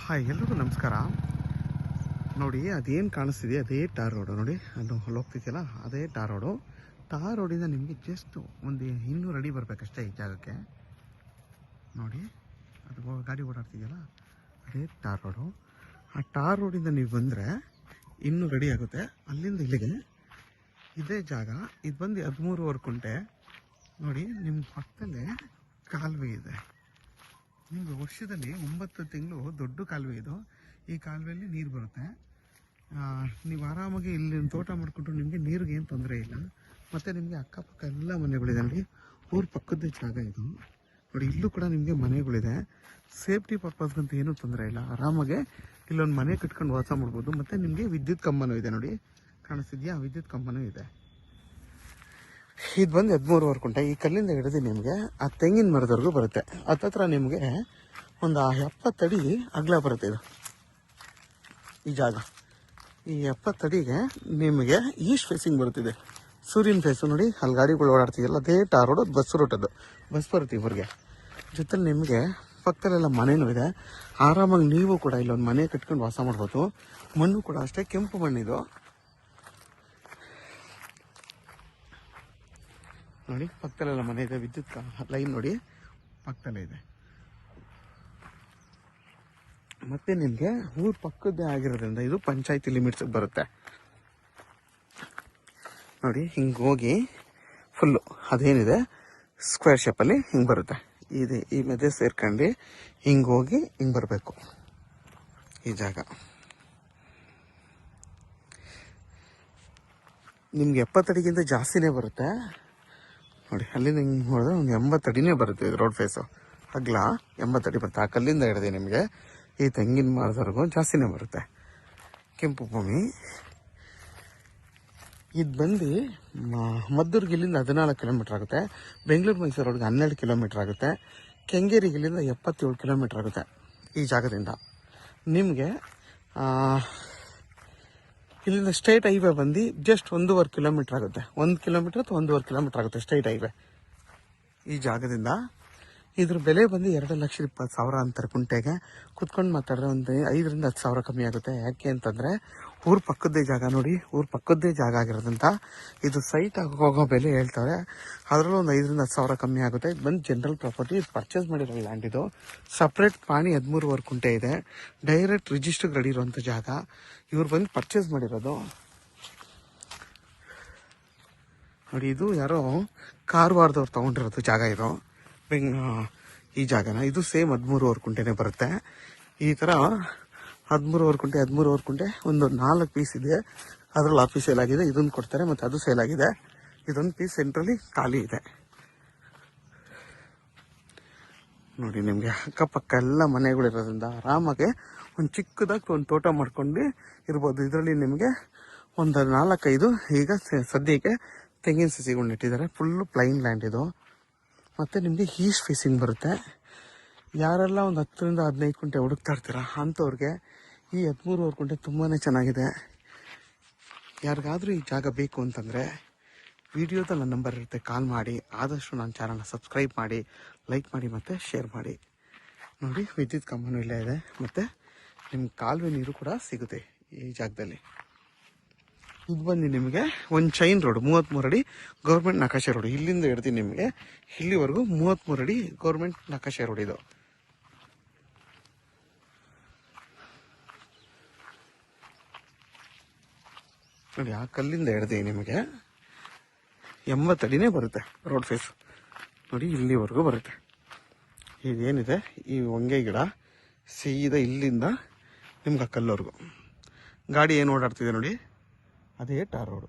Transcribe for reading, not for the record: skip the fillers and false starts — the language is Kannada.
ಹಾಯ್, ಎಲ್ರಿಗೂ ನಮಸ್ಕಾರ. ನೋಡಿ, ಅದೇನು ಕಾಣಿಸ್ತಿದೆ ಅದೇ ಟಾರ್ ರೋಡು. ನೋಡಿ, ಅದು ಹೋಗ್ತಿದೆಯಲ್ಲ ಅದೇ ಟಾರ್ ರೋಡು. ಟಾರ್ ರೋಡಿಂದ ನಿಮಗೆ ಜಸ್ಟ್ ಒಂದು 200 ಅಡಿ ಬರಬೇಕಷ್ಟೇ ಈ ಜಾಗಕ್ಕೆ. ನೋಡಿ, ಅದು ಗಾಡಿ ಓಡಾಡ್ತಿದೆಯಲ್ಲ ಅದೇ ಟಾರ್ ರೋಡು. ಆ ಟಾರ್ ರೋಡಿಂದ ನೀವು ಬಂದರೆ 200 ಅಡಿ ಆಗುತ್ತೆ. ಅಲ್ಲಿಂದ ಇಲ್ಲಿಗೆ ಇದೇ ಜಾಗ. ಇದು ಬಂದು 13 ಕುಂಟೆ. ನೋಡಿ, ನಿಮ್ಮ ಪಕ್ಕದಲ್ಲೇ ಕಾಲುವೆ ಇದೆ. ನಿಮಗೆ ವರ್ಷದಲ್ಲಿ 9 ತಿಂಗಳು ದೊಡ್ಡ ಕಾಲುವೆ ಇದು. ಈ ಕಾಲುವೆಯಲ್ಲಿ ನೀರು ಬರುತ್ತೆ. ನೀವು ಆರಾಮಾಗಿ ಇಲ್ಲಿ ತೋಟ ಮಾಡಿಕೊಂಡ್ರು ನಿಮಗೆ ನೀರಿಗೆ ಏನು ತೊಂದರೆ ಇಲ್ಲ. ಮತ್ತು ನಿಮಗೆ ಅಕ್ಕಪಕ್ಕ ಎಲ್ಲ ಮನೆಗಳಿದೆ. ನೋಡಿ, ಊರ ಪಕ್ಕದ ಜಾಗ ಇದು. ನೋಡಿ, ಇಲ್ಲೂ ಕೂಡ ನಿಮಗೆ ಮನೆಗಳಿದೆ. ಸೇಫ್ಟಿ ಪರ್ಪಸ್ಗಂತ ಏನೂ ತೊಂದರೆ ಇಲ್ಲ. ಆರಾಮಾಗೆ ಇಲ್ಲೊಂದು ಮನೆ ಕಟ್ಕೊಂಡು ವಾಸ ಮಾಡ್ಬೋದು. ಮತ್ತು ನಿಮಗೆ ವಿದ್ಯುತ್ ಕಂಬನೂ ಇದೆ. ನೋಡಿ, ಕಾಣಿಸ್ತಿದ್ಯಾ? ವಿದ್ಯುತ್ ಕಂಬನೂ ಇದೆ. ಇದು ಬಂದು 13 ಕುಂಟೆ. ಈ ಕಲ್ಲಿಂದ ಹಿಡಿದು ನಿಮಗೆ ಆ ತೆಂಗಿನ ಮರದವರೆಗೂ ಬರುತ್ತೆ. ಹತ್ತತ್ರ ನಿಮಗೆ ಒಂದು 70 ಅಡಿ ಅಗಲ ಬರುತ್ತೆ ಇದು ಈ ಜಾಗ. ಈ 70 ಅಡಿಗೆ ನಿಮಗೆ ಈಸ್ಟ್ ಫೇಸಿಂಗ್ ಬರುತ್ತಿದೆ, ಸೂರ್ಯನ ಫೇಸು. ನೋಡಿ, ಅಲ್ಲಿ ಗಾಡಿಗಳು ಓಡಾಡ್ತಿದೆಯಲ್ಲ ಅದೇ ಟಾರ್ ರೋಡು, ಬಸ್ ರೂಟದ್ದು. ಬಸ್ ಬರುತ್ತೆ ಇವ್ರಿಗೆ. ಜೊತೆಲಿ ನಿಮಗೆ ಪಕ್ಕದಲ್ಲೆಲ್ಲ ಮನೆಯೂ ಇದೆ. ಆರಾಮಾಗಿ ನೀವು ಕೂಡ ಇಲ್ಲೊಂದು ಮನೆ ಕಟ್ಕೊಂಡು ವಾಸ ಮಾಡ್ಬೋದು. ಮಣ್ಣು ಕೂಡ ಅಷ್ಟೇ, ಕೆಂಪು ಮಣ್ಣಿದು. ನೋಡಿ, ಪಕ್ಕದಲ್ಲೆಲ್ಲ ಮನೆ ಇದೆ. ವಿದ್ಯುತ್ ಲೈನ್ ನೋಡಿ ಪಕ್ಕದಲ್ಲೇ ಇದೆ. ಮತ್ತೆ ನಿಮಗೆ ಊರ ಪಕ್ಕದ್ದೇ ಆಗಿರೋದ್ರಿಂದ ಇದು ಪಂಚಾಯತಿ ಲಿಮಿಟ್ಸ್ ಬರುತ್ತೆ. ನೋಡಿ, ಹಿಂಗೆ ಹೋಗಿ ಫುಲ್ಲು ಅದೇನಿದೆ ಸ್ಕ್ವೇರ್ ಶೇಪಲ್ಲಿ ಹಿಂಗೆ ಬರುತ್ತೆ. ಇದೆ ಈ ಮಧ್ಯೆ ಸೇರ್ಕೊಂಡು ಹಿಂಗೆ ಹೋಗಿ ಹಿಂಗೆ ಬರಬೇಕು ಈ ಜಾಗ. ನಿಮ್ಗೆ 70 ಅಡಿಗಿಂತ ಜಾಸ್ತಿನೇ ಬರುತ್ತೆ. ನೋಡಿ, ಅಲ್ಲಿಂದ ಹಿಂಗೆ ನೋಡಿದ್ರೆ ಒಂದು 80 ಅಡಿನೇ ಬರುತ್ತೆ ಇದು ರೋಡ್ ಫೇಸು. ಅಗಲ 80 ಅಡಿ ಬರುತ್ತೆ. ಆ ಕಲ್ಲಿಂದ ಹಿಡಿದೆ ನಿಮಗೆ ಈ ತೆಂಗಿನ ಮರದವರೆಗೂ ಜಾಸ್ತಿನೇ ಬರುತ್ತೆ. ಕೆಂಪು ಭೂಮಿ ಇದು ಬಂದು ಮದ್ದೂರಿಗೆ ಇಲ್ಲಿಂದ 14 ಕಿಲೋಮೀಟ್ರ್ ಆಗುತ್ತೆ. ಬೆಂಗಳೂರು ಮೈಸೂರು ರೋಡ್ಗೆ 12 ಕಿಲೋಮೀಟ್ರ್ ಆಗುತ್ತೆ. ಕೆಂಗೇರಿಗೆ ಇಲ್ಲಿಂದ 77 ಕಿಲೋಮೀಟ್ರ್ ಆಗುತ್ತೆ. ಈ ಜಾಗದಿಂದ ನಿಮಗೆ ಇಲ್ಲಿಂದ ಸ್ಟ್ರೈಟ್ ಹೈವೇ ಬಂದು ಜಸ್ಟ್ 1.5 ಕಿಲೋಮೀಟ್ರ್ ಆಗುತ್ತೆ. 1 ಕಿಲೋಮೀಟ್ರ್ ಅಥವಾ 1.5 ಕಿಲೋಮೀಟ್ರ್ ಆಗುತ್ತೆ ಸ್ಟ್ರೈಟ್ ಹೈವೇ ಈ ಜಾಗದಿಂದ. ಇದ್ರ ಬೆಲೆ ಬಂದು 2,20,000 ಅಂತಾರೆ ಕುಂಟೆಗೆ. ಕುತ್ಕೊಂಡು ಮಾತಾಡಿದ್ರೆ ಒಂದು 5,000 ರಿಂದ 10,000 ಕಮ್ಮಿ ಆಗುತ್ತೆ. ಯಾಕೆ ಅಂತಂದರೆ ಊರ ಪಕ್ಕದ್ದೇ ಜಾಗ. ನೋಡಿ, ಊರ ಪಕ್ಕದ್ದೇ ಜಾಗ ಆಗಿರೋದ್ರಿಂದ ಇದು ಸೈಟ್ ಆಗಿ ಹೋಗೋ ಬೆಲೆ ಹೇಳ್ತಾರೆ. ಅದರಲ್ಲೂ ಒಂದು 5,000 ರಿಂದ 10,000 ಕಮ್ಮಿ ಆಗುತ್ತೆ. ಇದು ಬಂದು ಜನರಲ್ ಪ್ರಾಪರ್ಟಿ. ಇದು ಪರ್ಚೇಸ್ ಮಾಡಿರೋ ಲ್ಯಾಂಡ್. ಇದು ಸಪ್ರೇಟ್ ಪಾಣಿ 13 ಕುಂಟೆ ಇದೆ. ಡೈರೆಕ್ಟ್ ರಿಜಿಸ್ಟರ್ಗೆ ರೆಡಿ ಇರುವಂಥ ಜಾಗ. ಇವ್ರು ಬಂದು ಪರ್ಚೇಸ್ ಮಾಡಿರೋದು. ನೋಡಿ, ಇದು ಯಾರೋ ಕಾರವಾರದವ್ರು ತೊಗೊಂಡಿರೋದು ಜಾಗ ಇದು. ಈ ಜಾಗನ ಇದು ಸೇಮ್ 13 ಕುಂಟೆನೇ ಬರುತ್ತೆ. ಈ ಥರ 13 ಕುಂಟೆ ಒಂದು 4 ಪೀಸ್ ಇದೆ. ಅದರಲ್ಲಿ ಆ ಪೀಸ್ ಸೇಲ್ ಆಗಿದೆ. ಇದನ್ನು ಕೊಡ್ತಾರೆ, ಮತ್ತು ಅದು ಸೇಲ್ ಆಗಿದೆ. ಇದೊಂದು ಪೀಸ್ ಸೆಂಟ್ರಲ್ಲಿ ಖಾಲಿ ಇದೆ. ನೋಡಿ, ನಿಮಗೆ ಅಕ್ಕಪಕ್ಕ ಎಲ್ಲ ಮನೆಗಳಿರೋದ್ರಿಂದ ಆರಾಮಾಗೆ ಒಂದು ಚಿಕ್ಕದಾಗಿ ಒಂದು ತೋಟ ಮಾಡ್ಕೊಂಡು ಇರ್ಬೋದು. ಇದರಲ್ಲಿ ನಿಮಗೆ ಒಂದು 4-5 ಈಗ ಸದ್ಯಕ್ಕೆ ತೆಂಗಿನ ಸಸಿಗಳು ನೆಟ್ಟಿದ್ದಾರೆ. ಫುಲ್ಲು ಪ್ಲೈನ್ ಲ್ಯಾಂಡ್ ಇದು. ಮತ್ತು ನಿಮಗೆ ಈಸ್ಟ್ ಫೇಸಿಂಗ್ ಬರುತ್ತೆ. ಯಾರೆಲ್ಲ ಒಂದು 10 ರಿಂದ 15 ಕುಂಟೆ ಹುಡುಕ್ತಾ ಇರ್ತೀರ ಅಂಥವ್ರಿಗೆ ಈ 13 ಕುಂಟೆ ತುಂಬಾ ಚೆನ್ನಾಗಿದೆ. ಯಾರಿಗಾದರೂ ಈ ಜಾಗ ಬೇಕು ಅಂತಂದರೆ ವಿಡಿಯೋದಲ್ಲಿ ನನ್ನ ನಂಬರ್ ಇರುತ್ತೆ, ಕಾಲ್ ಮಾಡಿ. ಆದಷ್ಟು ನನ್ನ ಚಾನಲ್ನ ಸಬ್ಸ್ಕ್ರೈಬ್ ಮಾಡಿ, ಲೈಕ್ ಮಾಡಿ ಮತ್ತು ಶೇರ್ ಮಾಡಿ. ನೋಡಿ, ವಿದ್ಯುತ್ ಕಂಬನೂ ಇಲ್ಲೇ ಇದೆ. ಮತ್ತು ನಿಮ್ಗೆ ಕಾಲುವೆ ನೀರು ಕೂಡ ಸಿಗುತ್ತೆ ಈ ಜಾಗದಲ್ಲಿ. ಇದು ಬಂದು ನಿಮಗೆ ಒಂದು ಚೈನ್ ರೋಡ್ 33 ಅಡಿ ಗೌರ್ಮೆಂಟ್ ನಕಾಶೆ ರೋಡ್. ಇಲ್ಲಿಂದ ಹಿಡ್ದು ನಿಮಗೆ ಇಲ್ಲಿವರೆಗೂ 33 ಅಡಿ ಗೌರ್ಮೆಂಟ್ ನಕಾಶೆ ರೋಡ್ ಇದು. ನೋಡಿ, ಆ ಕಲ್ಲಿಂದ ಹಿಡ್ದು ನಿಮಗೆ 80 ಅಡಿನೇ ಬರುತ್ತೆ ರೋಡ್ ಫೇಸ್. ನೋಡಿ, ಇಲ್ಲಿವರೆಗೂ ಬರುತ್ತೆ. ಇದೇನಿದೆ ಈ ಹೊಂಗೆ ಗಿಡ ಸೀದಾ ಇಲ್ಲಿಂದ ನಿಮ್ಗೆ ಆ ಕಲ್ಲವರೆಗೂ ಗಾಡಿ ಏನು ಓಡಾಡ್ತಿದೆ ನೋಡಿ, ಅದೇ ಟಾರ್ ರೋಡು.